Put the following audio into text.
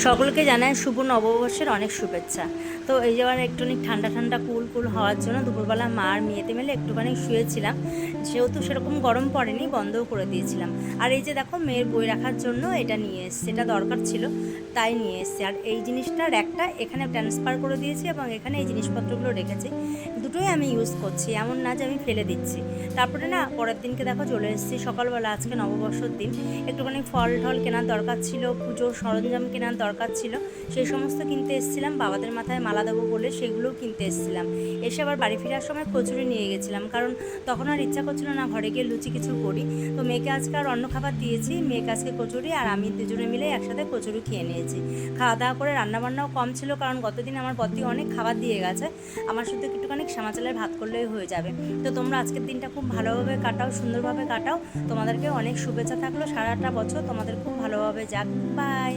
সকলকে জানাই শুভ নববর্ষের অনেক শুভেচ্ছা। তো এই যে একটুখানি ঠান্ডা ঠান্ডা কুল কুল হওয়ার জন্য দুপুরবেলা মা আর মেয়েতে মিলে একটুখানি শুয়েছিলাম। যেহেতু সেরকম গরম পড়েনি, বন্ধও করে দিয়েছিলাম। আর এই যে দেখো, মেয়ের বই রাখার জন্য এটা নিয়ে এসছে, এটা দরকার ছিল তাই নিয়ে এসছে। আর এই জিনিসটার একটা এখানে ট্রান্সফার করে দিয়েছি এবং এখানে এই জিনিসপত্রগুলো রেখেছি। দুটোই আমি ইউজ করছি, এমন না যে আমি ফেলে দিচ্ছি। তারপরে না, পরের দিনকে দেখো চলে এসেছি সকালবেলা, আজকে নববর্ষর দিন। একটুখানি ফল টল কেনার দরকার ছিল, পুজোর সরঞ্জাম কেনার দরকার ছিল, সেই সমস্ত কিনতে এসেছিলাম। বাবাদের মাথায় মালা দেবো বলে সেগুলোও কিনতে এসেছিলাম। এসে আবার বাড়ি ফেরার সময় কচুরি নিয়ে গেছিলাম, কারণ তখন আর ইচ্ছা করছিল না ঘরে গিয়ে লুচি কিছু করি। তো মেয়েকে আজকে আর অন্য খাবার দিয়েছি, মেয়েকে আজকে কচুরি আর আমি দুজনে মিলে একসাথে কচুরি খেয়ে নিয়েছি। খাওয়া দাওয়া করে রান্নাবান্নাও কম ছিল, কারণ গতদিন আমার পতি অনেক খাবার দিয়ে গেছে। আমার শুধু একটুখানি শ্যামা চালের ভাত করলেই হয়ে যাবে। তো তোমরা আজকের দিনটা খুব ভালোভাবে কাটাও, সুন্দরভাবে কাটাও। তোমাদেরকে অনেক শুভেচ্ছা থাকলো, সারাটা বছর তোমাদের খুব ভালোভাবে যাক। বাই।